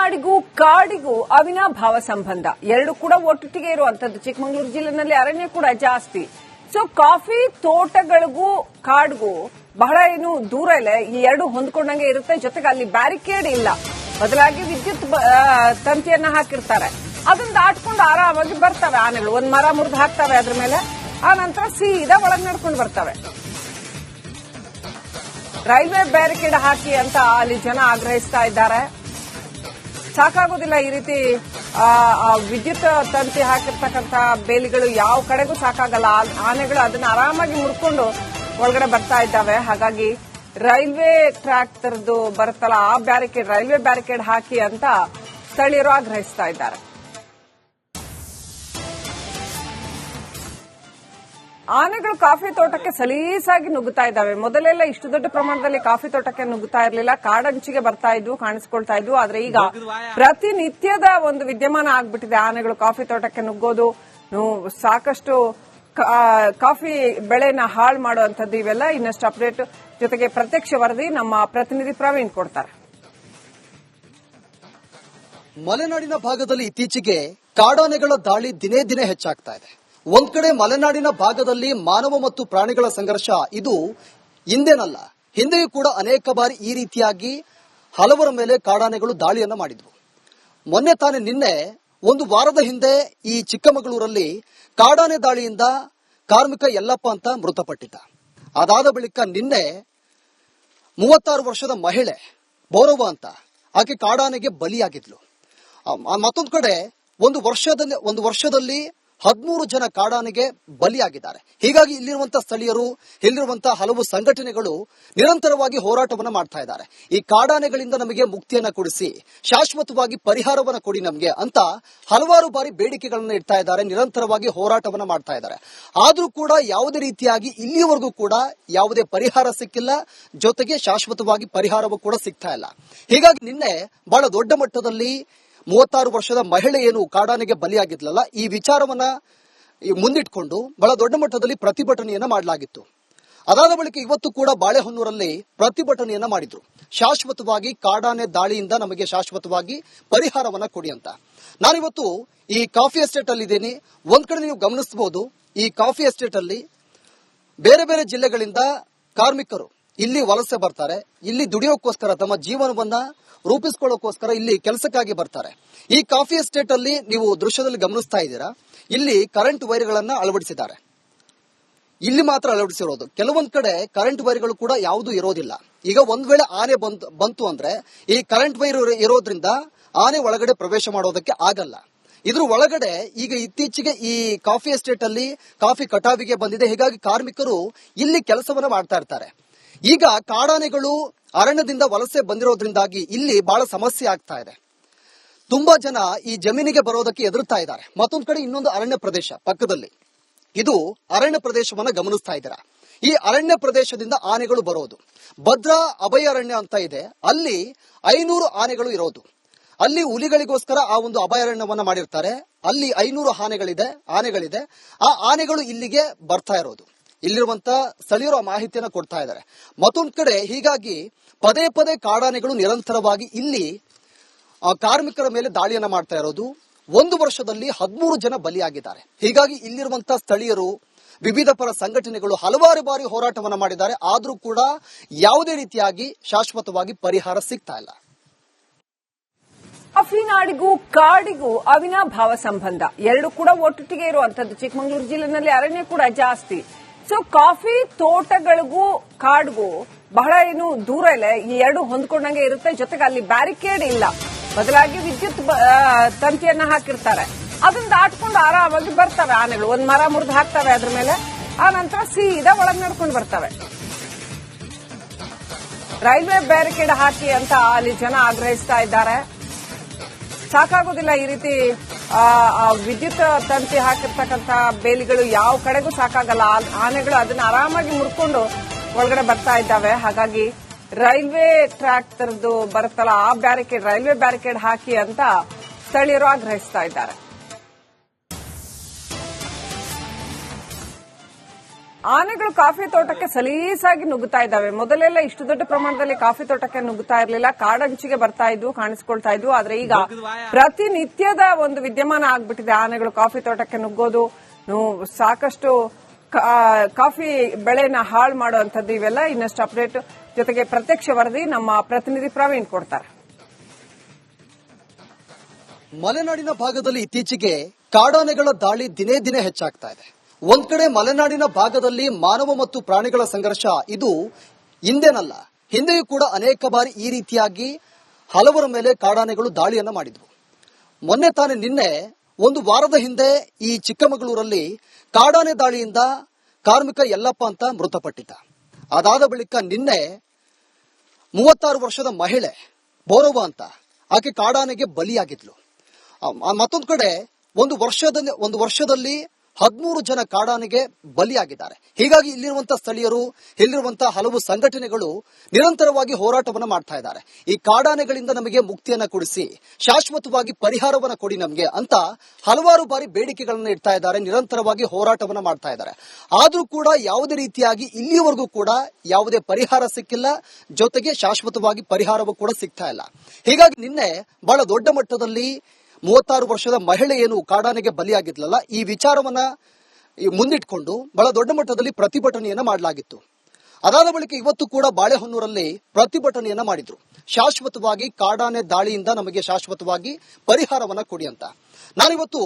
ನಾಡಿಗೂ ಕಾಡಿಗೂ ಅವಿನಾಭಾವ ಸಂಬಂಧ ಎರಡು ಕೂಡ ಒಟ್ಟಿಗೆ ಇರುವಂತದ್ದು. ಚಿಕ್ಕಮಗಳೂರು ಜಿಲ್ಲೆನಲ್ಲಿ ಅರಣ್ಯ ಕೂಡ ಜಾಸ್ತಿ. ಸೊ ಕಾಫಿ ತೋಟಗಳಿಗೂ ಕಾಡ್ಗೂ ಬಹಳ ಏನು ದೂರ ಇಲ್ಲ, ಈ ಎರಡು ಹೊಂದ್ಕೊಂಡಂಗೆ ಇರುತ್ತೆ. ಜೊತೆಗೆ ಅಲ್ಲಿ ಬ್ಯಾರಿಕೇಡ್ ಇಲ್ಲ, ಬದಲಾಗಿ ವಿದ್ಯುತ್ ತಂತಿಯನ್ನ ಹಾಕಿರ್ತಾರೆ. ಅದನ್ನ ದಾಟ್ಕೊಂಡು ಆರಾಮಾಗಿ ಬರ್ತವೆ ಆನೆಗಳು. ಒಂದ್ ಮರ ಮುರಿದು ಹಾಕ್ತವೆ ಅದ್ರ ಮೇಲೆ, ಆ ನಂತರ ಸೀದಾ ಒಳಗ್ ನಡ್ಕೊಂಡು ಬರ್ತವೆ. ರೈಲ್ವೆ ಬ್ಯಾರಿಕೇಡ್ ಹಾಕಿ ಅಂತ ಅಲ್ಲಿ ಜನ ಆಗ್ರಹಿಸ್ತಾ ಇದ್ದಾರೆ. ಸಾಕಾಗೋದಿಲ್ಲ ಈ ರೀತಿ ವಿದ್ಯುತ್ ತಂತಿ ಹಾಕಿರ್ತಕ್ಕಂಥ ಬೇಲಿಗಳು ಯಾವ ಕಡೆಗೂ ಸಾಕಾಗಲ್ಲ. ಆನೆಗಳು ಅದನ್ನ ಆರಾಮಾಗಿ ಮುರ್ಕೊಂಡು ಒಳಗಡೆ ಬರ್ತಾ ಇದ್ದಾವೆ. ಹಾಗಾಗಿ ರೈಲ್ವೆ ಟ್ರ್ಯಾಕ್ ತರದ್ದು ಬರುತ್ತಲ್ಲ, ಆ ಬ್ಯಾರಿಕೇಡ್, ರೈಲ್ವೆ ಬ್ಯಾರಿಕೇಡ್ ಹಾಕಿ ಅಂತ ಸ್ಥಳೀಯರು ಆಗ್ರಹಿಸ್ತಾ ಇದ್ದಾರೆ. ಆನೆಗಳು ಕಾಫಿ ತೋಟಕ್ಕೆ ಸಲೀಸಾಗಿ ನುಗ್ಗುತ್ತಾ ಇದ್ದಾವೆ. ಮೊದಲೆಲ್ಲ ಇಷ್ಟು ದೊಡ್ಡ ಪ್ರಮಾಣದಲ್ಲಿ ಕಾಫಿ ತೋಟಕ್ಕೆ ನುಗ್ಗುತ್ತಾ ಇರಲಿಲ್ಲ, ಕಾಡಂಚಿಗೆ ಬರ್ತಾ ಇದ್ವು, ಕಾಣಿಸ್ಕೊಳ್ತಾ ಇದ್ವು. ಆದ್ರೆ ಈಗ ಪ್ರತಿನಿತ್ಯದ ಒಂದು ವಿದ್ಯಮಾನ ಆಗ್ಬಿಟ್ಟಿದೆ ಆನೆಗಳು ಕಾಫಿ ತೋಟಕ್ಕೆ ನುಗ್ಗೋದು, ಸಾಕಷ್ಟು ಕಾಫಿ ಬೆಳೆನ ಹಾಳು ಮಾಡುವಂತದ್ದು. ಇವೆಲ್ಲ ಇನ್ನಷ್ಟು ಅಪ್ಡೇಟ್ ಜೊತೆಗೆ ಪ್ರತ್ಯಕ್ಷ ವರದಿ ನಮ್ಮ ಪ್ರತಿನಿಧಿ ಪ್ರವೀಣ್ ಕೊಡ್ತಾರೆ. ಮಲೆನಾಡಿನ ಭಾಗದಲ್ಲಿ ಇತ್ತೀಚೆಗೆ ಕಾಡಾನೆಗಳ ದಾಳಿ ದಿನೇ ದಿನೇ ಹೆಚ್ಚಾಗ್ತಾ ಇದೆ. ಒಂದ್ ಕಡೆ ಮಲೆನಾಡಿನ ಭಾಗದಲ್ಲಿ ಮಾನವ ಮತ್ತು ಪ್ರಾಣಿಗಳ ಸಂಘರ್ಷ ಇದು ಹಿಂದೇನಲ್ಲ, ಹಿಂದೆಯೂ ಕೂಡ ಅನೇಕ ಬಾರಿ ಈ ರೀತಿಯಾಗಿ ಹಲವರ ಮೇಲೆ ಕಾಡಾನೆಗಳು ದಾಳಿಯನ್ನ ಮಾಡಿದ್ವು. ಮೊನ್ನೆ ತಾನೇ ನಿನ್ನೆ ಒಂದು ವಾರದ ಹಿಂದೆ ಈ ಚಿಕ್ಕಮಗಳೂರಲ್ಲಿ ಕಾಡಾನೆ ದಾಳಿಯಿಂದ ಕಾರ್ಮಿಕ ಯಲ್ಲಪ್ಪ ಅಂತ ಮೃತಪಟ್ಟಿದ್ದ. ಅದಾದ ಬಳಿಕ ನಿನ್ನೆ 36 ವರ್ಷದ ಮಹಿಳೆ ಬೌರವ ಅಂತ ಆಕೆ ಕಾಡಾನೆಗೆ ಬಲಿಯಾಗಿದ್ಲು. ಮತ್ತೊಂದು ಕಡೆ ಒಂದು ವರ್ಷದಲ್ಲಿ 13 ಜನ ಕಾಡಾನೆಗೆ ಬಲಿಯಾಗಿದ್ದಾರೆ. ಹೀಗಾಗಿ ಇಲ್ಲಿರುವಂತಹ ಸ್ಥಳೀಯರು, ಇಲ್ಲಿರುವಂತಹ ಹಲವು ಸಂಘಟನೆಗಳು ನಿರಂತರವಾಗಿ ಹೋರಾಟವನ್ನ ಮಾಡ್ತಾ ಇದ್ದಾರೆ. ಈ ಕಾಡಾನೆಗಳಿಂದ ನಮಗೆ ಮುಕ್ತಿಯನ್ನ ಕೊಡಿಸಿ, ಶಾಶ್ವತವಾಗಿ ಪರಿಹಾರವನ್ನ ಕೊಡಿ ನಮಗೆ ಅಂತ ಹಲವಾರು ಬಾರಿ ಬೇಡಿಕೆಗಳನ್ನ ಇಡ್ತಾ ಇದ್ದಾರೆ, ನಿರಂತರವಾಗಿ ಹೋರಾಟವನ್ನ ಮಾಡ್ತಾ ಇದ್ದಾರೆ. ಆದ್ರೂ ಕೂಡ ಯಾವುದೇ ರೀತಿಯಾಗಿ ಇಲ್ಲಿಯವರೆಗೂ ಕೂಡ ಯಾವುದೇ ಪರಿಹಾರ ಸಿಕ್ಕಿಲ್ಲ, ಜೊತೆಗೆ ಶಾಶ್ವತವಾಗಿ ಪರಿಹಾರವೂ ಕೂಡ ಸಿಗ್ತಾ ಇಲ್ಲ. ಹೀಗಾಗಿ ನಿನ್ನೆ ಬಹಳ ದೊಡ್ಡ ಮಟ್ಟದಲ್ಲಿ 36 ವರ್ಷದ ಮಹಿಳೆ ಏನು ಕಾಡಾನೆಗೆ ಬಲಿಯಾಗಿದ್ಲಲ್ಲ, ಈ ವಿಚಾರವನ್ನ ಮುಂದಿಟ್ಕೊಂಡು ಬಹಳ ದೊಡ್ಡ ಮಟ್ಟದಲ್ಲಿ ಪ್ರತಿಭಟನೆಯನ್ನ ಮಾಡಲಾಗಿತ್ತು. ಅದಾದ ಬಳಿಕ ಇವತ್ತು ಕೂಡ ಬಾಳೆಹೊನ್ನೂರಲ್ಲಿ ಪ್ರತಿಭಟನೆಯನ್ನ ಮಾಡಿದ್ರು. ಶಾಶ್ವತವಾಗಿ ಕಾಡಾನೆ ದಾಳಿಯಿಂದ ನಮಗೆ ಶಾಶ್ವತವಾಗಿ ಪರಿಹಾರವನ್ನ ಕೊಡಿ ಅಂತ. ನಾನಿವತ್ತು ಈ ಕಾಫಿ ಎಸ್ಟೇಟ್ ಅಲ್ಲಿ ಇದ್ದೀನಿ. ಒಂದ್ ಕಡೆ ನೀವು ಗಮನಿಸಬಹುದು, ಈ ಕಾಫಿ ಎಸ್ಟೇಟ್ ಅಲ್ಲಿ ಬೇರೆ ಬೇರೆ ಜಿಲ್ಲೆಗಳಿಂದ ಕಾರ್ಮಿಕರು ಇಲ್ಲಿ ವಲಸೆ ಬರ್ತಾರೆ. ಇಲ್ಲಿ ದುಡಿಯೋಕ್ಕೋಸ್ಕರ, ತಮ್ಮ ಜೀವನವನ್ನ ರೂಪಿಸಿಕೊಳ್ಳೋಕೋಸ್ಕರ ಇಲ್ಲಿ ಕೆಲಸಕ್ಕಾಗಿ ಬರ್ತಾರೆ. ಈ ಕಾಫಿ ಎಸ್ಟೇಟ್ ಅಲ್ಲಿ ನೀವು ದೃಶ್ಯದಲ್ಲಿ ಗಮನಿಸ್ತಾ ಇದ್ದೀರಾ, ಇಲ್ಲಿ ಕರೆಂಟ್ ವೈರ್ಗಳನ್ನ ಅಳವಡಿಸಿದ್ದಾರೆ. ಇಲ್ಲಿ ಮಾತ್ರ ಅಳವಡಿಸಿರೋದು, ಕೆಲವೊಂದ್ ಕಡೆ ಕರೆಂಟ್ ವೈರ್ಗಳು ಕೂಡ ಯಾವುದೂ ಇರೋದಿಲ್ಲ. ಈಗ ಒಂದ್ ವೇಳೆ ಆನೆ ಬಂತು ಅಂದ್ರೆ ಈ ಕರೆಂಟ್ ವೈರ್ ಇರೋದ್ರಿಂದ ಆನೆ ಒಳಗಡೆ ಪ್ರವೇಶ ಮಾಡೋದಕ್ಕೆ ಆಗಲ್ಲ. ಇದ್ರ ಒಳಗಡೆ ಈಗ ಇತ್ತೀಚೆಗೆ ಈ ಕಾಫಿ ಎಸ್ಟೇಟ್ ಅಲ್ಲಿ ಕಾಫಿ ಕಟಾವಿಗೆ ಬಂದಿದೆ. ಹೀಗಾಗಿ ಕಾರ್ಮಿಕರು ಇಲ್ಲಿ ಕೆಲಸವನ್ನ ಮಾಡ್ತಾ ಇರ್ತಾರೆ. ಈಗ ಕಾಡಾನೆಗಳು ಅರಣ್ಯದಿಂದ ವಲಸೆ ಬಂದಿರೋದ್ರಿಂದಾಗಿ ಇಲ್ಲಿ ಬಹಳ ಸಮಸ್ಯೆ ಆಗ್ತಾ ಇದೆ. ತುಂಬಾ ಜನ ಈ ಜಮೀನಿಗೆ ಬರೋದಕ್ಕೆ ಎದುರುತ್ತಾ ಇದ್ದಾರೆ. ಮತ್ತೊಂದ್ ಕಡೆ ಇನ್ನೊಂದು ಅರಣ್ಯ ಪ್ರದೇಶ ಪಕ್ಕದಲ್ಲಿ, ಇದು ಅರಣ್ಯ ಪ್ರದೇಶವನ್ನ ಗಮನಿಸ್ತಾ ಇದ್ದೀರಾ. ಈ ಅರಣ್ಯ ಪ್ರದೇಶದಿಂದ ಆನೆಗಳು ಬರೋದು, ಭದ್ರಾ ಅಭಯಾರಣ್ಯ ಅಂತ ಇದೆ, ಅಲ್ಲಿ 500 ಆನೆಗಳು ಇರೋದು. ಅಲ್ಲಿ ಹುಲಿಗಳಿಗೋಸ್ಕರ ಆ ಒಂದು ಅಭಯಾರಣ್ಯವನ್ನ ಮಾಡಿರ್ತಾರೆ. ಅಲ್ಲಿ 500 ಆನೆಗಳಿದೆ. ಆ ಆನೆಗಳು ಇಲ್ಲಿಗೆ ಬರ್ತಾ ಇರೋದು. ಇಲ್ಲಿರುವಂತ ಸ್ಥಳೀಯರು ಮಾಹಿತಿಯನ್ನ ಕೊಡ್ತಾ ಇದ್ದಾರೆ. ಮತ್ತೊಂದ್ ಕಡೆ ಹೀಗಾಗಿ ಪದೇ ಪದೇ ಕಾಡಾನೆಗಳು ನಿರಂತರವಾಗಿ ಇಲ್ಲಿ ಕಾರ್ಮಿಕರ ಮೇಲೆ ದಾಳಿಯನ್ನ ಮಾಡ್ತಾ ಇರೋದು. ಒಂದು ವರ್ಷದಲ್ಲಿ 13 ಜನ ಬಲಿಯಾಗಿದ್ದಾರೆ. ಹೀಗಾಗಿ ಇಲ್ಲಿರುವಂತಹ ಸ್ಥಳೀಯರು, ವಿವಿಧ ಪರ ಸಂಘಟನೆಗಳು ಹಲವಾರು ಬಾರಿ ಹೋರಾಟವನ್ನ ಮಾಡಿದ್ದಾರೆ. ಆದ್ರೂ ಕೂಡ ಯಾವುದೇ ರೀತಿಯಾಗಿ ಶಾಶ್ವತವಾಗಿ ಪರಿಹಾರ ಸಿಗ್ತಾ ಇಲ್ಲ. ಕಾಫಿ ನಾಡಿಗೂ ಕಾಡಿಗೂ ಅವಿನಾಭಾವ ಸಂಬಂಧ ಎರಡು ಕೂಡ ಒಟ್ಟಿಗೆ ಇರುವಂತದ್ದು. ಚಿಕ್ಕಮಗಳೂರು ಜಿಲ್ಲೆನಲ್ಲಿ ಅರಣ್ಯ ಕೂಡ ಜಾಸ್ತಿ. ಸೊ ಕಾಫಿ ತೋಟಗಳಿಗೂ ಕಾಡ್ಗೂ ಬಹಳ ಏನು ದೂರ ಇಲ್ಲ, ಈ ಎರಡು ಹೊಂದ್ಕೊಂಡಂಗೆ ಇರುತ್ತೆ. ಜೊತೆಗೆ ಅಲ್ಲಿ ಬ್ಯಾರಿಕೇಡ್ ಇಲ್ಲ, ಬದಲಾಗಿ ವಿದ್ಯುತ್ ತಂತಿಯನ್ನ ಹಾಕಿರ್ತಾರೆ. ಅದನ್ನ ದಾಟ್ಕೊಂಡು ಆರಾಮಾಗಿ ಬರ್ತವೆ ಆನೆಗಳು. ಒಂದ್ ಮರ ಮುರಿದು ಹಾಕ್ತವೆ ಅದ್ರ ಮೇಲೆ, ಆ ನಂತರ ಸೀದಾ ಒಳಗ್ ನಡ್ಕೊಂಡು ಬರ್ತವೆ. ರೈಲ್ವೆ ಬ್ಯಾರಿಕೇಡ್ ಹಾಕಿ ಅಂತ ಅಲ್ಲಿ ಜನ ಆಗ್ರಹಿಸ್ತಾ ಇದ್ದಾರೆ. ಸಾಕಾಗೋದಿಲ್ಲ ಈ ರೀತಿ ವಿದ್ಯುತ್ ತಂತಿ ಹಾಕಿರ್ತಕ್ಕಂಥ ಬೇಲಿಗಳು ಯಾವ ಕಡೆಗೂ ಸಾಕಾಗಲ್ಲ. ಆನೆಗಳು ಅದನ್ನ ಆರಾಮಾಗಿ ಮುರ್ಕೊಂಡು ಒಳಗಡೆ ಬರ್ತಾ ಇದ್ದಾವೆ. ಹಾಗಾಗಿ ರೈಲ್ವೆ ಟ್ರ್ಯಾಕ್ ತರದ್ದು ಬರುತ್ತಲ್ಲ, ಆ ಬ್ಯಾರಿಕೇಡ್, ರೈಲ್ವೆ ಬ್ಯಾರಿಕೇಡ್ ಹಾಕಿ ಅಂತ ಸ್ಥಳೀಯರು ಆಗ್ರಹಿಸ್ತಾ ಇದ್ದಾರೆ. ಆನೆಗಳು ಕಾಫಿ ತೋಟಕ್ಕೆ ಸಲೀಸಾಗಿ ನುಗ್ಗುತ್ತಾ ಇದ್ದಾವೆ. ಮೊದಲೆಲ್ಲ ಇಷ್ಟು ದೊಡ್ಡ ಪ್ರಮಾಣದಲ್ಲಿ ಕಾಫಿ ತೋಟಕ್ಕೆ ನುಗ್ಗುತ್ತಾ ಇರಲಿಲ್ಲ, ಕಾಡಂಚಿಗೆ ಬರ್ತಾ ಇದ್ವು, ಕಾಣಿಸ್ಕೊಳ್ತಾ ಇದ್ವು. ಆದ್ರೆ ಈಗ ಪ್ರತಿನಿತ್ಯದ ಒಂದು ವಿದ್ಯಮಾನ ಆಗ್ಬಿಟ್ಟಿದೆ ಆನೆಗಳು ಕಾಫಿ ತೋಟಕ್ಕೆ ನುಗ್ಗೋದು, ಸಾಕಷ್ಟು ಕಾಫಿ ಬೆಳೆನ ಹಾಳು ಮಾಡುವಂತದ್ದು. ಇವೆಲ್ಲ ಇನ್ನಷ್ಟು ಅಪ್ಡೇಟ್ ಜೊತೆಗೆ ಪ್ರತ್ಯಕ್ಷ ವರದಿ ನಮ್ಮ ಪ್ರತಿನಿಧಿ ಪ್ರವೀಣ್ ಕೊಡ್ತಾರೆ. ಮಲೆನಾಡಿನ ಭಾಗದಲ್ಲಿ ಇತ್ತೀಚೆಗೆ ಕಾಡಾನೆಗಳ ದಾಳಿ ದಿನೇ ದಿನೇ ಹೆಚ್ಚಾಗ್ತಾ ಇದೆ. ಒಂದ್ ಕಡೆ ಮಲೆನಾಡಿನ ಭಾಗದಲ್ಲಿ ಮಾನವ ಮತ್ತು ಪ್ರಾಣಿಗಳ ಸಂಘರ್ಷ ಇದು ಹಿಂದೇನಲ್ಲ, ಹಿಂದೆಯೂ ಕೂಡ ಅನೇಕ ಬಾರಿ ಈ ರೀತಿಯಾಗಿ ಹಲವರ ಮೇಲೆ ಕಾಡಾನೆಗಳು ದಾಳಿಯನ್ನ ಮಾಡಿದ್ವು. ಮೊನ್ನೆ ತಾನೇ ನಿನ್ನೆ ಒಂದು ವಾರದ ಹಿಂದೆ ಈ ಚಿಕ್ಕಮಗಳೂರಲ್ಲಿ ಕಾಡಾನೆ ದಾಳಿಯಿಂದ ಕಾರ್ಮಿಕ ಯಲ್ಲಪ್ಪ ಅಂತ ಮೃತಪಟ್ಟಿದ್ದ. ಅದಾದ ಬಳಿಕ ನಿನ್ನೆ 36 ವರ್ಷದ ಮಹಿಳೆ ಬೋರವ್ವ ಅಂತ ಆಕೆ ಕಾಡಾನೆಗೆ ಬಲಿಯಾಗಿದ್ಲು. ಮತ್ತೊಂದು ಕಡೆ ಒಂದು ವರ್ಷದಲ್ಲಿ 13 ಜನ ಕಾಡಾನೆಗೆ ಬಲಿಯಾಗಿದ್ದಾರೆ. ಹೀಗಾಗಿ ಇಲ್ಲಿರುವಂತಹ ಸ್ಥಳೀಯರು, ಇಲ್ಲಿರುವಂತಹ ಹಲವು ಸಂಘಟನೆಗಳು ನಿರಂತರವಾಗಿ ಹೋರಾಟವನ್ನ ಮಾಡ್ತಾ ಇದ್ದಾರೆ. ಈ ಕಾಡಾನೆಗಳಿಂದ ನಮಗೆ ಮುಕ್ತಿಯನ್ನ ಕೊಡಿಸಿ, ಶಾಶ್ವತವಾಗಿ ಪರಿಹಾರವನ್ನ ಕೊಡಿ ನಮಗೆ ಅಂತ ಹಲವಾರು ಬಾರಿ ಬೇಡಿಕೆಗಳನ್ನ ಇಡ್ತಾ ಇದ್ದಾರೆ, ನಿರಂತರವಾಗಿ ಹೋರಾಟವನ್ನ ಮಾಡ್ತಾ ಇದ್ದಾರೆ. ಆದ್ರೂ ಕೂಡ ಯಾವುದೇ ರೀತಿಯಾಗಿ ಇಲ್ಲಿಯವರೆಗೂ ಕೂಡ ಯಾವುದೇ ಪರಿಹಾರ ಸಿಕ್ಕಿಲ್ಲ, ಜೊತೆಗೆ ಶಾಶ್ವತವಾಗಿ ಪರಿಹಾರವೂ ಕೂಡ ಸಿಗ್ತಾ ಇಲ್ಲ. ಹೀಗಾಗಿ ನಿನ್ನೆ ಬಹಳ ದೊಡ್ಡ ಮಟ್ಟದಲ್ಲಿ 36 ವರ್ಷದ ಮಹಿಳೆ ಏನು ಕಾಡಾನೆಗೆ ಬಲಿಯಾಗಿದ್ಲಲ್ಲ, ಈ ವಿಚಾರವನ್ನ ಮುಂದಿಟ್ಕೊಂಡು ಬಹಳ ದೊಡ್ಡ ಮಟ್ಟದಲ್ಲಿ ಪ್ರತಿಭಟನೆಯನ್ನ ಮಾಡಲಾಗಿತ್ತು. ಅದಾದ ಬಳಿಕ ಇವತ್ತು ಕೂಡ ಬಾಳೆಹೊನ್ನೂರಲ್ಲಿ ಪ್ರತಿಭಟನೆಯನ್ನ ಮಾಡಿದ್ರು. ಶಾಶ್ವತವಾಗಿ ಕಾಡಾನೆ ದಾಳಿಯಿಂದ ನಮಗೆ ಶಾಶ್ವತವಾಗಿ ಪರಿಹಾರವನ್ನ ಕೊಡಿ ಅಂತ. ನಾನಿವತ್ತು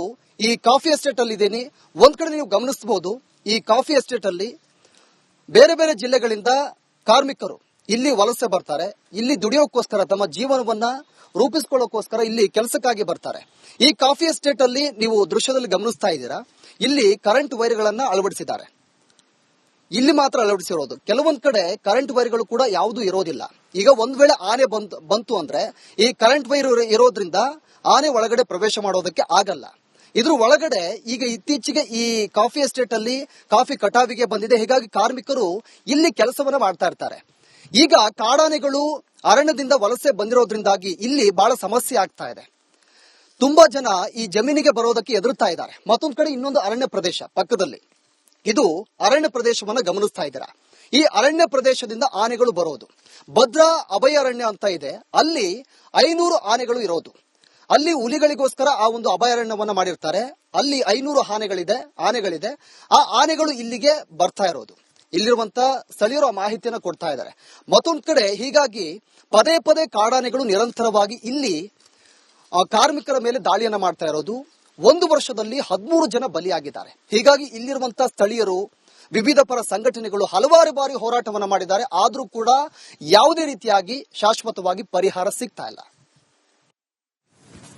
ಈ ಕಾಫಿ ಎಸ್ಟೇಟ್ ಅಲ್ಲಿ ಇದ್ದೀನಿ. ಒಂದ್ ಕಡೆ ನೀವು ಗಮನಿಸಬಹುದು, ಈ ಕಾಫಿ ಎಸ್ಟೇಟ್ ಅಲ್ಲಿ ಬೇರೆ ಬೇರೆ ಜಿಲ್ಲೆಗಳಿಂದ ಕಾರ್ಮಿಕರು ಇಲ್ಲಿ ವಲಸೆ ಬರ್ತಾರೆ. ಇಲ್ಲಿ ದುಡಿಯೋಕ್ಕೋಸ್ಕರ, ತಮ್ಮ ಜೀವನವನ್ನ ರೂಪಿಸಿಕೊಳ್ಳೋಕೋಸ್ಕರ ಇಲ್ಲಿ ಕೆಲಸಕ್ಕಾಗಿ ಬರ್ತಾರೆ. ಈ ಕಾಫಿ ಎಸ್ಟೇಟ್ ಅಲ್ಲಿ ನೀವು ದೃಶ್ಯದಲ್ಲಿ ಗಮನಿಸ್ತಾ ಇದ್ದೀರಾ, ಇಲ್ಲಿ ಕರೆಂಟ್ ವೈರ್ಗಳನ್ನ ಅಳವಡಿಸಿದ್ದಾರೆ. ಇಲ್ಲಿ ಮಾತ್ರ ಅಳವಡಿಸಿರೋದು. ಕೆಲವೊಂದ್ ಕಡೆ ಕರೆಂಟ್ ವೈರ್ಗಳು ಕೂಡ ಯಾವುದೂ ಇರೋದಿಲ್ಲ. ಈಗ ಒಂದ್ ವೇಳೆ ಆನೆ ಬಂತು ಅಂದ್ರೆ ಈ ಕರೆಂಟ್ ವೈರ್ ಇರೋದ್ರಿಂದ ಆನೆ ಒಳಗಡೆ ಪ್ರವೇಶ ಮಾಡೋದಕ್ಕೆ ಆಗಲ್ಲ. ಇದ್ರ ಒಳಗಡೆ ಈಗ ಇತ್ತೀಚೆಗೆ ಈ ಕಾಫಿ ಎಸ್ಟೇಟ್ ಅಲ್ಲಿ ಕಾಫಿ ಕಟಾವಿಗೆ ಬಂದಿದೆ. ಹೀಗಾಗಿ ಕಾರ್ಮಿಕರು ಇಲ್ಲಿ ಕೆಲಸವನ್ನ ಮಾಡ್ತಾ ಇರ್ತಾರೆ. ಈಗ ಕಾಡಾನೆಗಳು ಅರಣ್ಯದಿಂದ ವಲಸೆ ಬಂದಿರೋದ್ರಿಂದಾಗಿ ಇಲ್ಲಿ ಬಹಳ ಸಮಸ್ಯೆ ಆಗ್ತಾ ಇದೆ. ತುಂಬಾ ಜನ ಈ ಜಮೀನಿಗೆ ಬರೋದಕ್ಕೆ ಎದುರುತ್ತಾ ಇದ್ದಾರೆ. ಮತ್ತೊಂದು ಕಡೆ ಇನ್ನೊಂದು ಅರಣ್ಯ ಪ್ರದೇಶ ಪಕ್ಕದಲ್ಲಿ, ಇದು ಅರಣ್ಯ ಪ್ರದೇಶವನ್ನ ಗಮನಿಸ್ತಾ ಇದ್ದೀರಾ. ಈ ಅರಣ್ಯ ಪ್ರದೇಶದಿಂದ ಆನೆಗಳು ಬರೋದು. ಭದ್ರಾ ಅಭಯಾರಣ್ಯ ಅಂತ ಇದೆ, ಅಲ್ಲಿ 500 ಆನೆಗಳು ಇರೋದು. ಅಲ್ಲಿ ಹುಲಿಗಳಿಗೋಸ್ಕರ ಆ ಒಂದು ಅಭಯಾರಣ್ಯವನ್ನ ಮಾಡಿರ್ತಾರೆ. ಅಲ್ಲಿ 500 ಆನೆಗಳಿದೆ. ಆ ಆನೆಗಳು ಇಲ್ಲಿಗೆ ಬರ್ತಾ ಇರೋದು. ಇಲ್ಲಿರುವಂತ ಸ್ಥಳೀಯರು ಆ ಮಾಹಿತಿಯನ್ನು ಕೊಡ್ತಾ ಇದ್ದಾರೆ. ಮತ್ತೊಂದು ಕಡೆ ಹೀಗಾಗಿ ಪದೇ ಪದೇ ಕಾಡಾನೆಗಳು ನಿರಂತರವಾಗಿ ಇಲ್ಲಿ ಕಾರ್ಮಿಕರ ಮೇಲೆ ದಾಳಿಯನ್ನ ಮಾಡ್ತಾ ಇರೋದು. ಒಂದು ವರ್ಷದಲ್ಲಿ 13 ಜನ ಬಲಿಯಾಗಿದ್ದಾರೆ. ಹೀಗಾಗಿ ಇಲ್ಲಿರುವಂತಹ ಸ್ಥಳೀಯರು, ವಿವಿಧ ಪರ ಸಂಘಟನೆಗಳು ಹಲವಾರು ಬಾರಿ ಹೋರಾಟವನ್ನ ಮಾಡಿದ್ದಾರೆ. ಆದ್ರೂ ಕೂಡ ಯಾವುದೇ ರೀತಿಯಾಗಿ ಶಾಶ್ವತವಾಗಿ ಪರಿಹಾರ ಸಿಗ್ತಾ ಇಲ್ಲ.